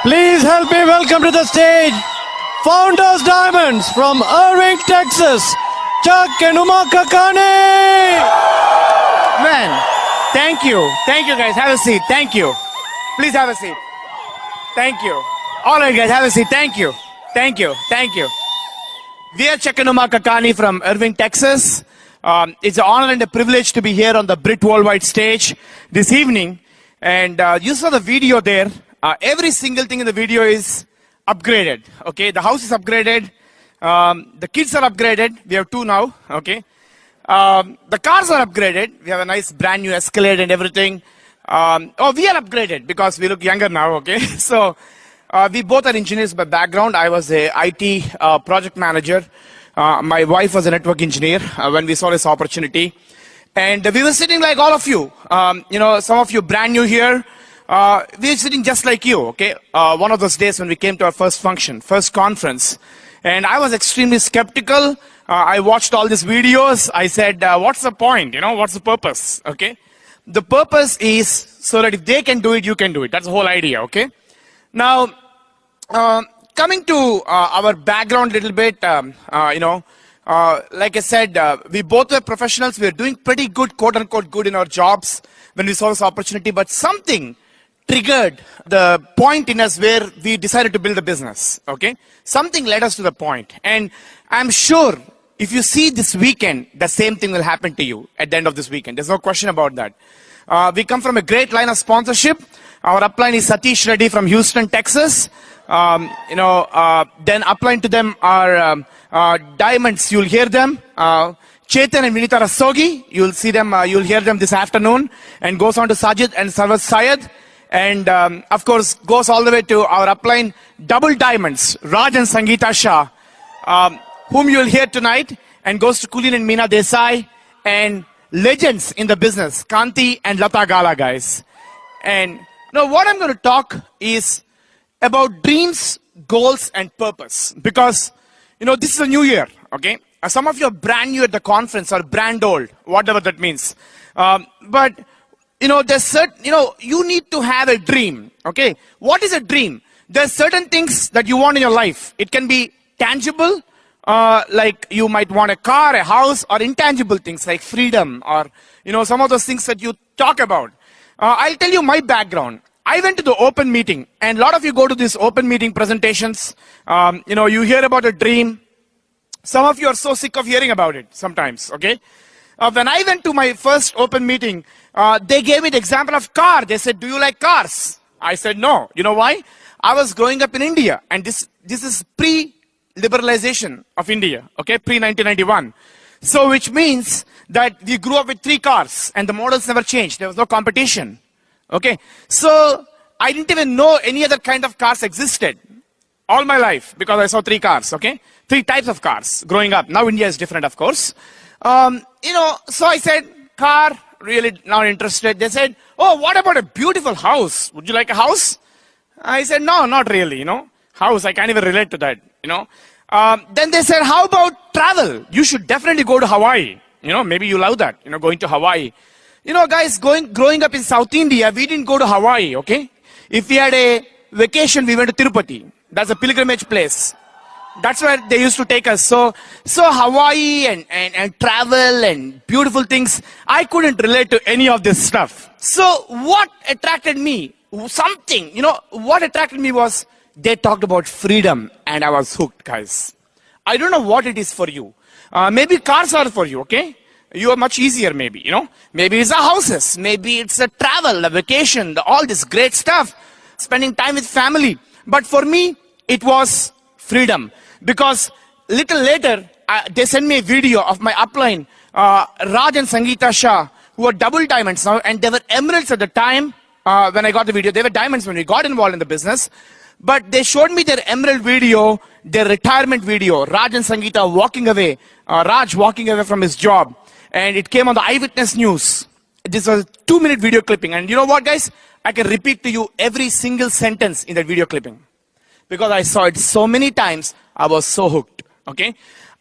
Please help me welcome to the stage Founders Diamonds from Irving, Texas, Chak and Kakani. Man, thank you. Thank you, guys. Have a seat. Thank you. Please have a seat. Thank you. All right, guys, have a seat. Thank you. Thank you. Thank you. We are Chak and Kakani from Irving, Texas. It's an honor and a privilege to be here on the Brit Worldwide stage this evening. And you saw the video there. Every single thing in the video is upgraded. Okay, the house is upgraded. The kids are upgraded. We have 2 now. Okay. The cars are upgraded. We have a nice brand new Escalade and everything. We are upgraded because we look younger now. Okay. So we both are engineers by background. I was a IT project manager. My wife was a network engineer when we saw this opportunity. And we were sitting like all of you. Some of you brand new here. We're sitting just like you, okay? One of those days when we came to our first function, first conference. And I was extremely skeptical. I watched all these videos. I said, what's the point? What's the purpose, okay? The purpose is so that if they can do it, you can do it. That's the whole idea, okay? Now, coming to our background a little bit, like I said, we both were professionals. We were doing pretty good, quote-unquote, good in our jobs when we saw this opportunity. But something triggered the point in us where we decided to build a business, okay? Something led us to the point. And I'm sure if you see this weekend, the same thing will happen to you at the end of this weekend. There's no question about that. We come from a great line of sponsorship. Our upline is Satish Reddy from Houston, Texas. Then upline to them are Diamonds. You'll hear them. Chetan and Vinita Rastogi. You'll see them. You'll hear them this afternoon. And goes on to Sajid and Sarwat Syed. And of course, goes all the way to our upline, Double Diamonds, Raj and Sangeeta Shah, whom you'll hear tonight, and goes to Kulin and Meena Desai, and legends in the business, Kanti and Lata Gala, guys. And now what I'm going to talk is about dreams, goals, and purpose. Because, this is a new year, okay? Some of you are brand new at the conference or brand old, whatever that means. But there's certain, you need to have a dream, okay? What is a dream? There's certain things that you want in your life. It can be tangible, like you might want a car, a house, or intangible things like freedom, or, some of those things that you talk about. I'll tell you my background. I went to the open meeting, and a lot of you go to these open meeting presentations. You hear about a dream. Some of you are so sick of hearing about it sometimes, okay? When I went to my first open meeting, they gave me the example of car. They said, do you like cars? I said, no. You know why? I was growing up in India, and this is pre-liberalization of India, okay, pre-1991. So which means that we grew up with 3 cars, and the models never changed. There was no competition, okay? So I didn't even know any other kind of cars existed all my life because I saw 3 cars, okay? 3 types of cars growing up. Now India is different, of course. So I said, car, really not interested. They said, oh, what about a beautiful house? Would you like a house? I said, no, not really, House, I can't even relate to that, Then they said, how about travel? You should definitely go to Hawaii. Maybe you love that, going to Hawaii. Guys, growing up in South India, we didn't go to Hawaii, okay? If we had a vacation, we went to Tirupati. That's a pilgrimage place. That's where they used to take us. So Hawaii and travel and beautiful things, I couldn't relate to any of this stuff. So what attracted me? What attracted me was they talked about freedom, and I was hooked, guys. I don't know what it is for you. Maybe cars are for you, okay? You are much easier, maybe, Maybe it's the houses. Maybe it's a travel, a vacation, all this great stuff. Spending time with family. But for me, it was freedom. Because little later, they sent me a video of my upline, Raj and Sangeeta Shah, who are double diamonds now, and they were emeralds at the time when I got the video. They were diamonds when we got involved in the business. But they showed me their emerald video, their retirement video, Raj and Sangeeta walking away, Raj walking away from his job. And it came on the Eyewitness News. This was a 2-minute video clipping. And you know what, guys? I can repeat to you every single sentence in that video clipping. Because I saw it so many times, I was so hooked, okay?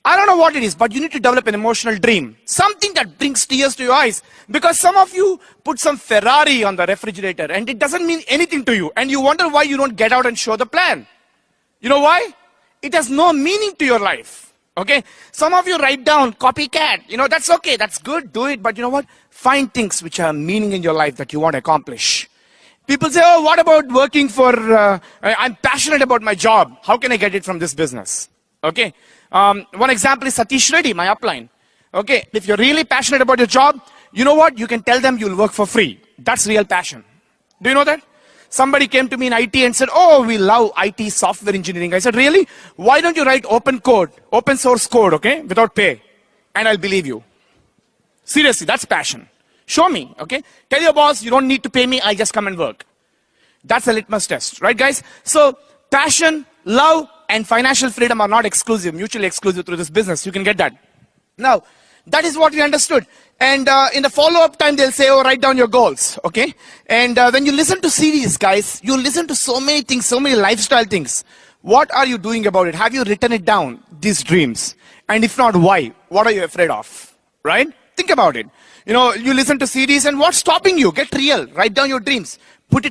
I don't know what it is, but you need to develop an emotional dream. Something that brings tears to your eyes. Because some of you put some Ferrari on the refrigerator and it doesn't mean anything to you. And you wonder why you don't get out and show the plan. You know why? It has no meaning to your life. Okay? Some of you write down copycat. That's okay. That's good. Do it. But you know what? Find things which have meaning in your life that you want to accomplish. People say, oh, what about working for, I'm passionate about my job. How can I get it from this business? Okay? One example is Satish Reddy, my upline. Okay, if you're really passionate about your job, you know what? You can tell them you'll work for free. That's real passion. Do you know that? Somebody came to me in IT and said, oh, we love IT software engineering. I said, really? Why don't you write open source code, okay, without pay? And I'll believe you. Seriously, that's passion. Show me, okay? Tell your boss, you don't need to pay me, I'll just come and work. That's a litmus test, right, guys? So, passion, love, and financial freedom are not exclusive, mutually exclusive through this business. You can get that. Now, that is what we understood. And in the follow-up time, they'll say, oh, write down your goals, okay? And when you listen to series, guys, you listen to so many things, so many lifestyle things. What are you doing about it? Have you written it down, these dreams? And if not, why? What are you afraid of, right? Think about it. You listen to series and what's stopping you? Get real. Write down your dreams.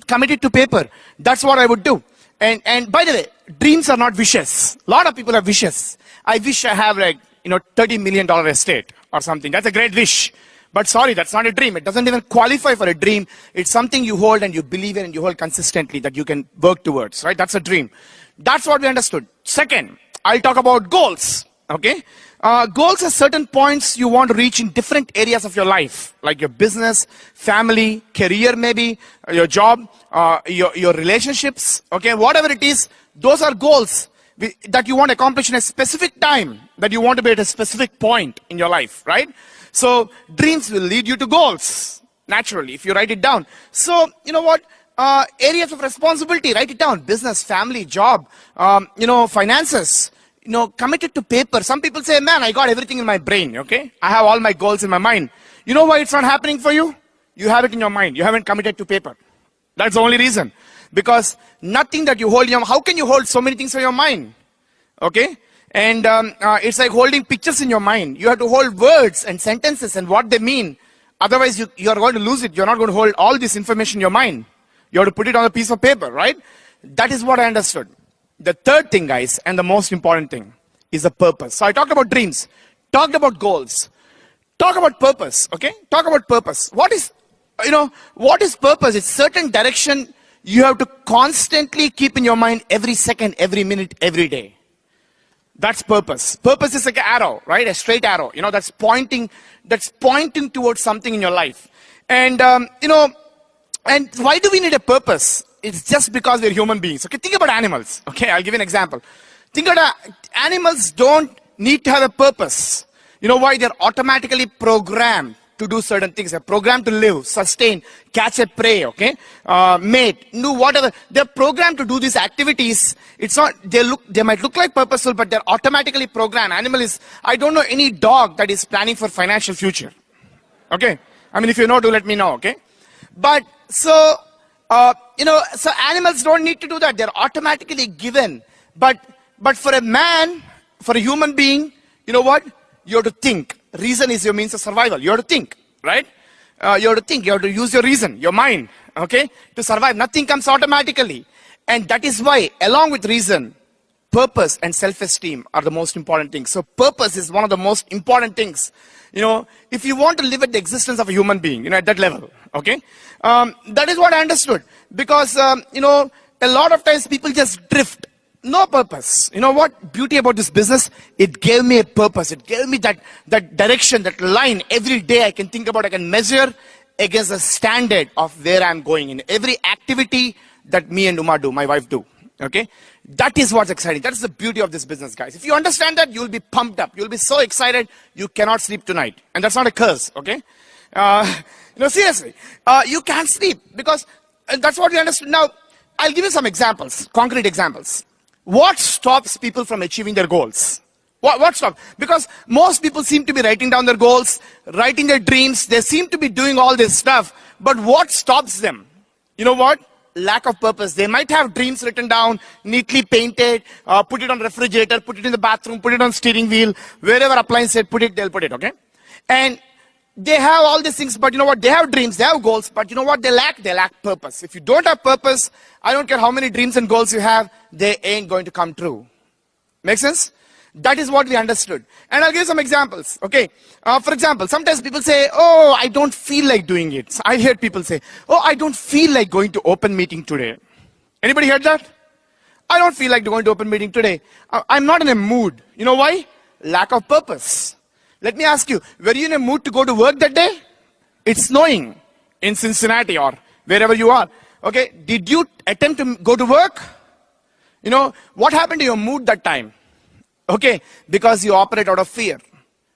Commit it to paper. That's what I would do. And by the way, dreams are not wishes. A lot of people have wishes. I wish I have $30 million estate or something. That's a great wish. But sorry, that's not a dream. It doesn't even qualify for a dream. It's something you hold and you believe in and you hold consistently that you can work towards, right? That's a dream. That's what we understood. Second, I'll talk about goals, okay? Goals are certain points you want to reach in different areas of your life, like your business, family, career maybe, your job, your relationships, okay? Whatever it is, those are goals that you want to accomplish in a specific time, that you want to be at a specific point in your life, right? So dreams will lead you to goals, naturally, if you write it down. So, you know what? Areas of responsibility, write it down. Business, family, job, finances. Commit it to paper. Some people say, man, I got everything in my brain, okay? I have all my goals in my mind. You know why it's not happening for you? You have it in your mind. You haven't committed to paper. That's the only reason. Because nothing that you hold in your mind, how can you hold so many things in your mind? Okay? And it's like holding pictures in your mind. You have to hold words and sentences and what they mean. Otherwise, you are going to lose it. You're not going to hold all this information in your mind. You have to put it on a piece of paper, right? That is what I understood. The third thing, guys, and the most important thing is the purpose. So I talked about dreams, talked about goals, talk about purpose, okay? Talk about purpose. What is purpose? It's certain direction you have to constantly keep in your mind every second, every minute, every day. That's purpose. Purpose is like an arrow, right? A straight arrow, that's pointing towards something in your life. And, and why do we need a purpose? It's just because we're human beings. Okay, think about animals. Okay, I'll give you an example. Think about animals don't need to have a purpose. You know why? They're automatically programmed to do certain things. They're programmed to live, sustain, catch a prey, okay? Mate, do whatever. They're programmed to do these activities. It's not, they might look like purposeful, but they're automatically programmed. I don't know any dog that is planning for financial future. Okay? I mean, if you know, do let me know, okay? But, so animals don't need to do that. They're automatically given. But for a man, for a human being, you know what? You have to think. Reason is your means of survival. You have to think, right? You have to think. You have to use your reason, your mind, okay? To survive. Nothing comes automatically. And that is why, along with reason, purpose and self-esteem are the most important things. So purpose is one of the most important things. If you want to live at the existence of a human being, at that level, okay? That is what I understood. Because, a lot of times people just drift. No purpose. You know what? Beauty about this business, it gave me a purpose. It gave me that direction, that line. Every day I can think about, I can measure against the standard of where I'm going in every activity that me and Uma do, my wife do. Okay? That is what's exciting. That's the beauty of this business, guys. If you understand that, you'll be pumped up. You'll be so excited, you cannot sleep tonight. And that's not a curse, okay? Seriously. You can't sleep because that's what we understood. Now, I'll give you some examples, concrete examples. What stops people from achieving their goals? What stops? Because most people seem to be writing down their goals, writing their dreams. They seem to be doing all this stuff. But what stops them? You know what? lack of purpose. They might have dreams written down, neatly painted, put it on refrigerator, put it in the bathroom, put it on steering wheel, wherever appliance said put it, they'll put it, okay? And they have all these things, but you know what? They have dreams, they have goals, but you know what they lack? They lack purpose. If you don't have purpose, I don't care how many dreams and goals you have, they ain't going to come true. Make sense? That is what we understood. And I'll give some examples, okay? For example, sometimes people say, oh, I don't feel like doing it. I heard people say, oh, I don't feel like going to open meeting today. Anybody heard that? I don't feel like going to open meeting today. I'm not in a mood. You know why? Lack of purpose. Let me ask you, were you in a mood to go to work that day? It's snowing in Cincinnati or wherever you are. Okay, did you attempt to go to work? You know, what happened to your mood that time? Okay, because you operate out of fear.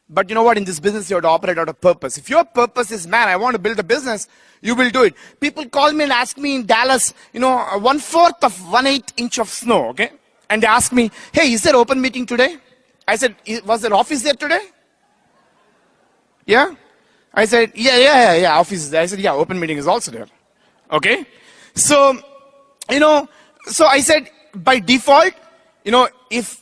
But you know what, in this business you have to operate out of purpose. If your purpose is, man, I want to build a business, you will do it. People call me and ask me in Dallas, you know, 1/4 of 1/8 inch of snow, okay? And they ask me, hey, is there open meeting today? I said, was there office there today? Yeah? I said, yeah, office is there. I said, yeah, open meeting is also there. Okay? So, you know, so I said, by default, you know, if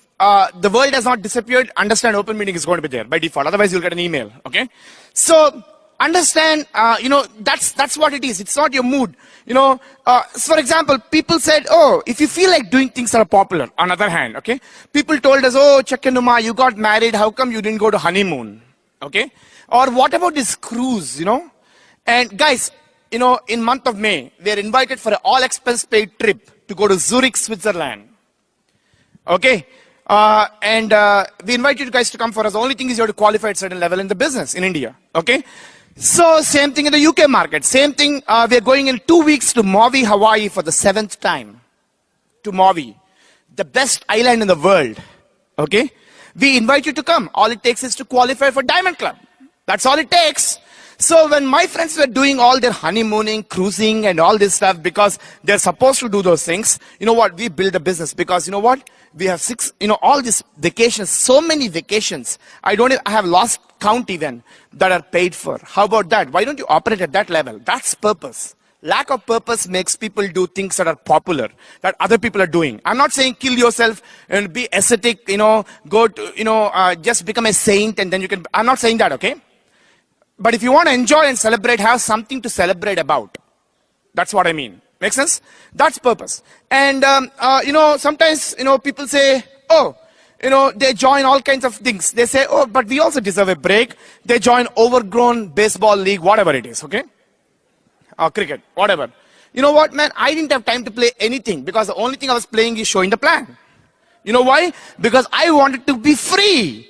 the world has not disappeared, understand open meeting is going to be there by default. Otherwise, you'll get an email. Okay? So, understand, you know, that's what it is. It's not your mood. You know, so for example, people said, oh, if you feel like doing things that are popular, on the other hand, okay? People told us, oh, Chak and Uma, you got married. How come you didn't go to honeymoon? Okay? Or what about this cruise, you know? And guys, you know, in month of May, we are invited for an all-expense paid trip to go to Zurich, Switzerland. Okay? And we invite you guys to come for us. The only thing is you have to qualify at a certain level in the business in India. Okay? So, same thing in the UK market. Same thing, we are going in 2 weeks to Maui, Hawaii for the 7th time. To Maui. The best island in the world. Okay? We invite you to come. All it takes is to qualify for Diamond Club. That's all it takes. So when my friends were doing all their honeymooning, cruising and all this stuff because they're supposed to do those things, you know what? We build a business because you know what? We have all these vacations, so many vacations. I have lost count even that are paid for. How about that? Why don't you operate at that level? That's purpose. Lack of purpose makes people do things that are popular, that other people are doing. I'm not saying kill yourself and be ascetic, you know, go to, just become a saint and then you can, I'm not saying that, okay? But if you want to enjoy and celebrate, have something to celebrate about. That's what I mean. Make sense? That's purpose. And, you know, sometimes, you know, people say, oh, you know, they join all kinds of things. They say, oh, but we also deserve a break. They join overgrown baseball league, whatever it is, okay? Or cricket, whatever. You know what, man? I didn't have time to play anything because the only thing I was playing is showing the plan. You know why? Because I wanted to be free.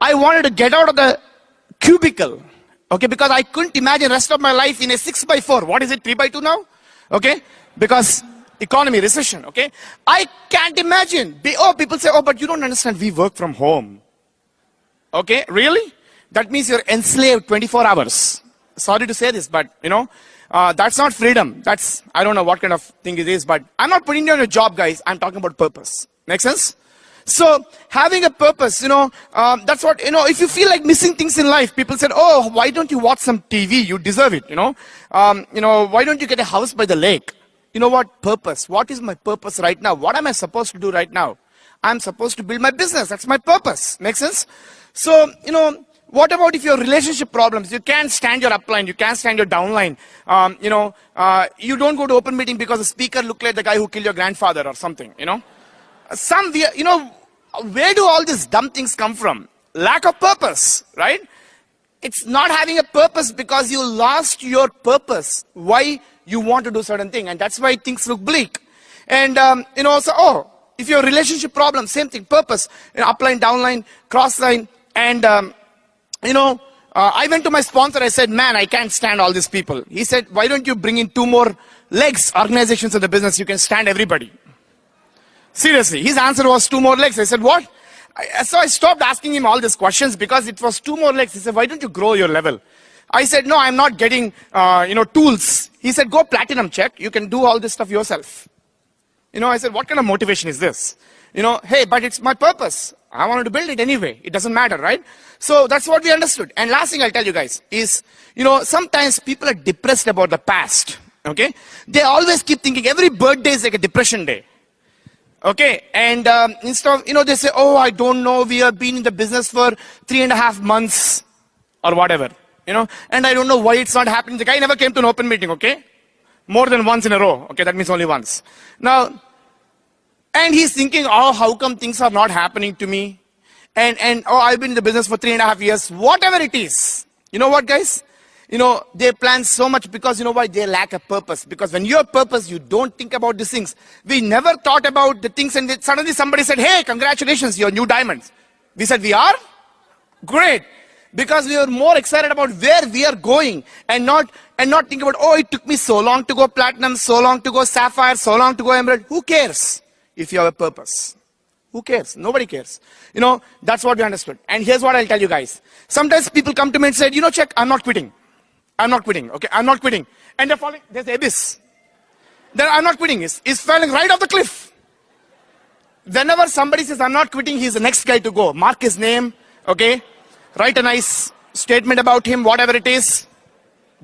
I wanted to get out of the cubicle. Okay, because I couldn't imagine the rest of my life in a 6x4. What is it, 3x2 now? Okay, because economy, recession, okay? I can't imagine. People say, oh, but you don't understand, we work from home. Okay, really? That means you're enslaved 24 hours. Sorry to say this, but, you know, that's not freedom. That's, I don't know what kind of thing it is, but I'm not putting you on a job, guys. I'm talking about purpose. Make sense? So, having a purpose, you know, that's what, you know, if you feel like missing things in life, people said, oh, why don't you watch some TV? You deserve it, you know. Why don't you get a house by the lake? You know what? Purpose. What is my purpose right now? What am I supposed to do right now? I'm supposed to build my business. That's my purpose. Make sense? So, you know, what about if your relationship problems? You can't stand your upline. You can't stand your downline. You don't go to open meeting because the speaker looked like the guy who killed your grandfather or something, you know. Where do all these dumb things come from? Lack of purpose, right? It's not having a purpose because you lost your purpose. Why you want to do certain thing. And that's why things look bleak. And, if your relationship problem, same thing, purpose, upline, downline, cross line. And, I went to my sponsor. I said, man, I can't stand all these people. He said, why don't you bring in 2 more legs, organizations in the business? You can stand everybody. Seriously, his answer was 2 more legs. I said, what? So I stopped asking him all these questions because it was 2 more legs. He said, why don't you grow your level? I said, no, I'm not getting, tools. He said, go platinum, Chak. You can do all this stuff yourself. I said, what kind of motivation is this? Hey, but it's my purpose. I wanted to build it anyway. It doesn't matter, right? So that's what we understood. And last thing I'll tell you guys is, sometimes people are depressed about the past. Okay? They always keep thinking every birthday is like a depression day. Okay? And instead of, they say, oh, I don't know, we have been in the business for 3.5 months or whatever. And I don't know why it's not happening. The guy never came to an open meeting, okay? More than once in a row. Okay, that means only once. Now, and he's thinking, oh, how come things are not happening to me? And oh, I've been in the business for 3.5 years. Whatever it is. You know what, guys? They plan so much because, why? They lack a purpose. Because when you have purpose, you don't think about these things. We never thought about the things, and suddenly somebody said, hey, congratulations, your new diamonds. We said, we are? Great. Because we were more excited about where we are going and not think about, oh, it took me so long to go platinum, so long to go sapphire, so long to go emerald. Who cares if you have a purpose? Who cares? Nobody cares. That's what we understood. And here's what I'll tell you guys. Sometimes people come to me and say, Chak, I'm not quitting. I'm not quitting. Okay, I'm not quitting. And they're falling, there's the abyss. Then I'm not quitting. Is falling right off the cliff. Whenever somebody says, I'm not quitting, he's the next guy to go. Mark his name, okay? Write a nice statement about him, whatever it is.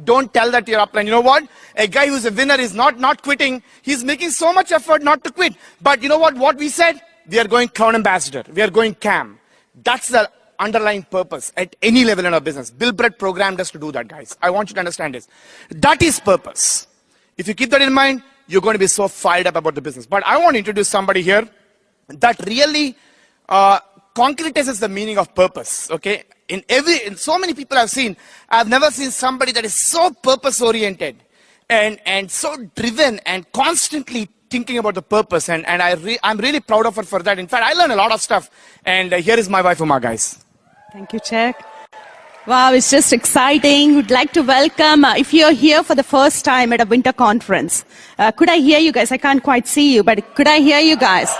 Don't tell that to your upline. You know what? A guy who's a winner is not quitting. He's making so much effort not to quit. But you know what? What we said? We are going crown ambassador. We are going CAM. That's the underlying purpose at any level in our business. Bill Brett programmed us to do that, guys. I want you to understand this. That is purpose. If you keep that in mind, you're going to be so fired up about the business. But I want to introduce somebody here that really concretizes the meaning of purpose. Okay? In so many people I've seen, I've never seen somebody that is so purpose oriented and so driven and constantly thinking about the purpose. And I'm really proud of her for that. In fact, I learned a lot of stuff. And here is my wife, Uma, guys. Thank you, Chak. Wow, it's just exciting. Would like to welcome, if you're here for the first time at a winter conference, could I hear you guys? I can't quite see you, but could I hear you guys?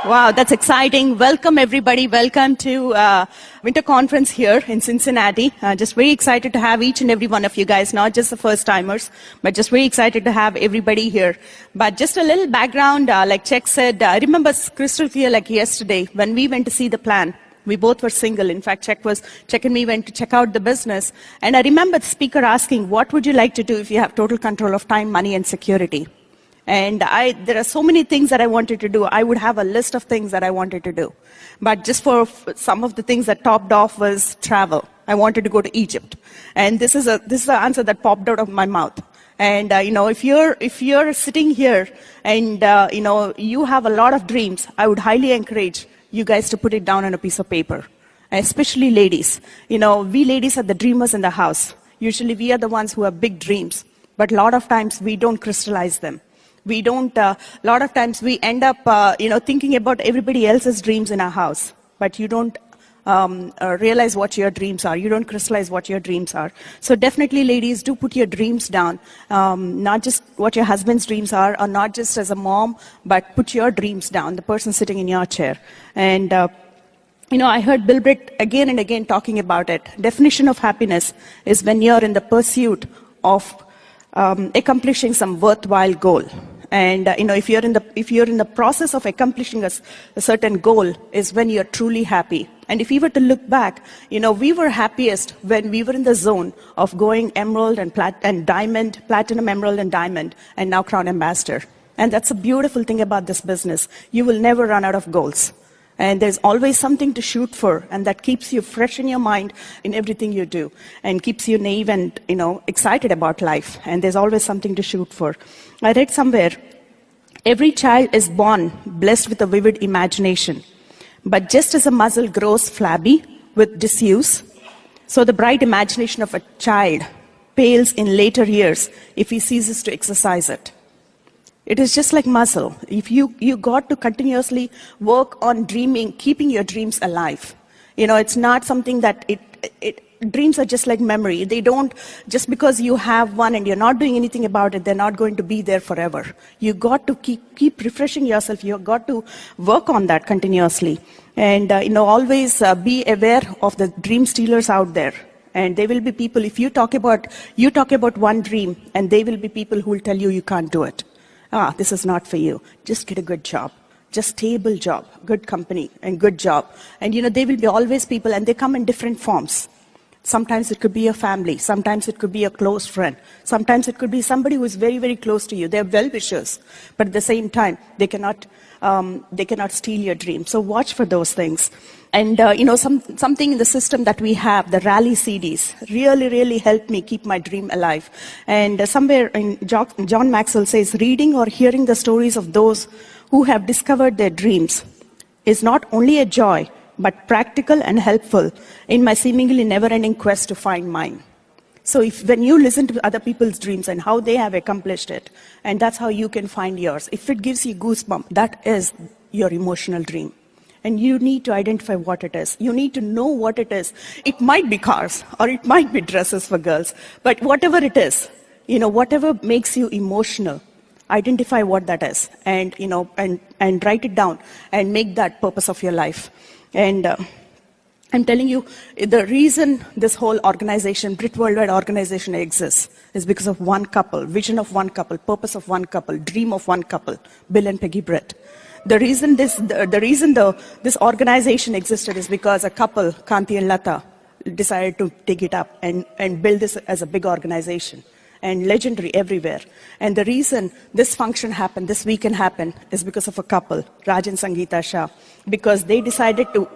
Wow, that's exciting. Welcome, everybody. Welcome to winter conference here in Cincinnati. Just very excited to have each and every one of you guys, not just the first timers, but just very excited to have everybody here. But just a little background, like Chak said, I remember crystal clear like yesterday when we went to see the plan. We both were single. In fact, Chak and me went to check out the business. And I remember the speaker asking, what would you like to do if you have total control of time, money, and security? And there are so many things that I wanted to do. I would have a list of things that I wanted to do. But just for some of the things that topped off was travel. I wanted to go to Egypt. And this is the answer that popped out of my mouth. And, if you're sitting here and, you have a lot of dreams, I would highly encourage you guys to put it down on a piece of paper. Especially ladies. We ladies are the dreamers in the house. Usually we are the ones who have big dreams. But a lot of times we don't crystallize them. We don't, a lot of times we end up, thinking about everybody else's dreams in our house, but you don't realize what your dreams are. You don't crystallize what your dreams are. So definitely, ladies, do put your dreams down, not just what your husband's dreams are, or not just as a mom, but put your dreams down, the person sitting in your chair. And, I heard Bill Brett again and again talking about it. Definition of happiness is when you're in the pursuit of accomplishing some worthwhile goal. And if you're in the process of accomplishing a certain goal, is when you're truly happy. And if we were to look back, we were happiest when we were in the zone of going emerald and diamond, platinum, emerald, and diamond, and now crown ambassador. And that's a beautiful thing about this business. You will never run out of goals. And there's always something to shoot for, and that keeps you fresh in your mind in everything you do, and keeps you naive and, excited about life. And there's always something to shoot for. I read somewhere, every child is born blessed with a vivid imagination. But just as a muscle grows flabby with disuse, so the bright imagination of a child pales in later years if he ceases to exercise it. It is just like muscle. If you got to continuously work on dreaming, keeping your dreams alive. It's not something that dreams are just like memory. They don't, just because you have one and you're not doing anything about it, they're not going to be there forever. You got to keep refreshing yourself. You got to work on that continuously. And, always be aware of the dream stealers out there. And there will be people, if you talk about one dream, and they will be people who will tell you can't do it. This is not for you. Just get a good job. Just stable job, good company, and good job. And, there will be always people, and they come in different forms. Sometimes it could be a family. Sometimes it could be a close friend. Sometimes it could be somebody who is very, very close to you. They're well-wishers, but at the same time, they cannot steal your dream. So watch for those things. And, something in the system that we have, the rally CDs, really, really helped me keep my dream alive. And somewhere in John Maxwell says, reading or hearing the stories of those who have discovered their dreams is not only a joy, but practical and helpful in my seemingly never-ending quest to find mine. So when you listen to other people's dreams and how they have accomplished it, and that's how you can find yours, if it gives you goosebumps, that is your emotional dream. And you need to identify what it is. You need to know what it is. It might be cars, or it might be dresses for girls, but whatever it is, whatever makes you emotional, identify what that is, and write it down, and make that purpose of your life. And I'm telling you, the reason this whole organization, Brit Worldwide Organization, exists is because of one couple, vision of one couple, purpose of one couple, dream of one couple, Bill and Peggy Britt. The reason this organization existed is because a couple, Kanti and Lata, decided to take it up and build this as a big organization. And legendary everywhere. And the reason this function happened, this weekend happened, is because of a couple, Raj and Sangeeta Shah, because they decided to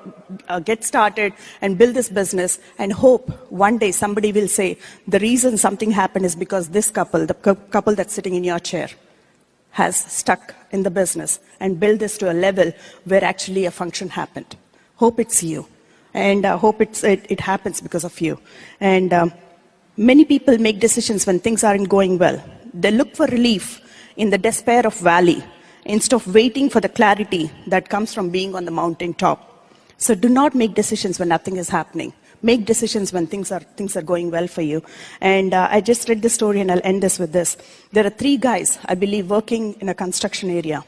get started and build this business and hope one day somebody will say, the reason something happened is because this couple, the couple that's sitting in your chair, has stuck in the business and built this to a level where actually a function happened. Hope it's you. And hope it happens because of you. And many people make decisions when things aren't going well. They look for relief in the despair of valley instead of waiting for the clarity that comes from being on the mountain top. So do not make decisions when nothing is happening. Make decisions when things are going well for you. And I just read this story, and I'll end this with this. There are 3 guys, I believe, working in a construction area.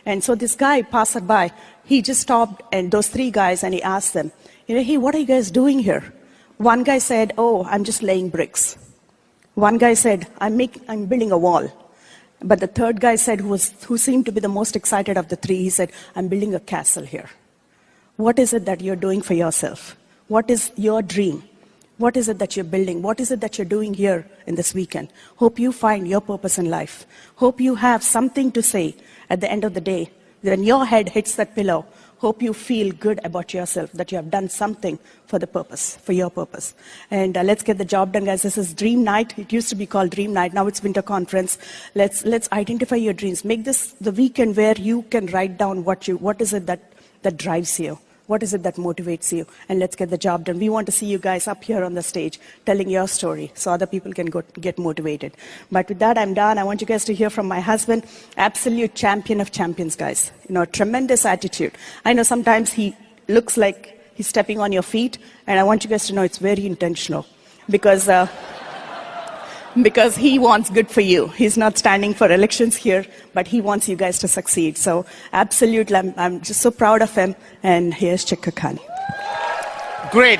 And so this guy, passerby, he just stopped, and those 3 guys, and he asked them, hey, what are you guys doing here? One guy said, oh, I'm just laying bricks. One guy said, I'm building a wall. But the third guy said, who seemed to be the most excited of the 3, he said, I'm building a castle here. What is it that you're doing for yourself? What is your dream? What is it that you're building? What is it that you're doing here in this weekend? Hope you find your purpose in life. Hope you have something to say at the end of the day. When your head hits that pillow, hope you feel good about yourself, that you have done something for the purpose, for your purpose. And let's get the job done, guys. This is Dream Night. It used to be called Dream Night. Now it's Winter Conference. Let's identify your dreams. Make this the weekend where you can write down what is it that drives you. What is it that motivates you? And let's get the job done. We want to see you guys up here on the stage telling your story so other people can get motivated. But with that, I'm done. I want you guys to hear from my husband, absolute champion of champions, guys. Tremendous attitude. I know sometimes he looks like he's stepping on your feet, and I want you guys to know it's very intentional because he wants good for you. He's not standing for elections here, but he wants you guys to succeed. So absolutely, I'm just so proud of him. And here's Chak Kakani. Great.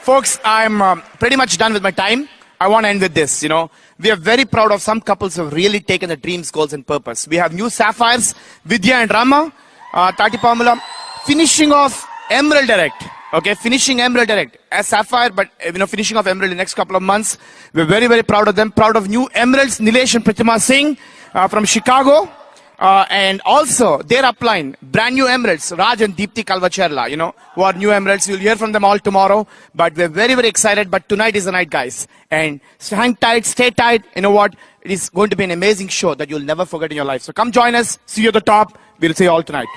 Folks, I'm pretty much done with my time. I want to end with this, We are very proud of some couples who have really taken their dreams, goals, and purpose. We have new sapphires, Vidya and Rama, Tati Pamela, finishing off Emerald Direct. Okay, finishing Emerald Direct as Sapphire, but finishing off Emerald in the next couple of months. We're very, very proud of them. Proud of new Emeralds, Nilesh and Pratima Singh from Chicago. And also their upline, brand new Emeralds, Raj and Deepthi Kalvacherla, who are new Emeralds. You'll hear from them all tomorrow. But we're very, very excited. But tonight is the night, guys. And hang tight, stay tight. You know what? It is going to be an amazing show that you'll never forget in your life. So come join us. See you at the top. We'll see you all tonight.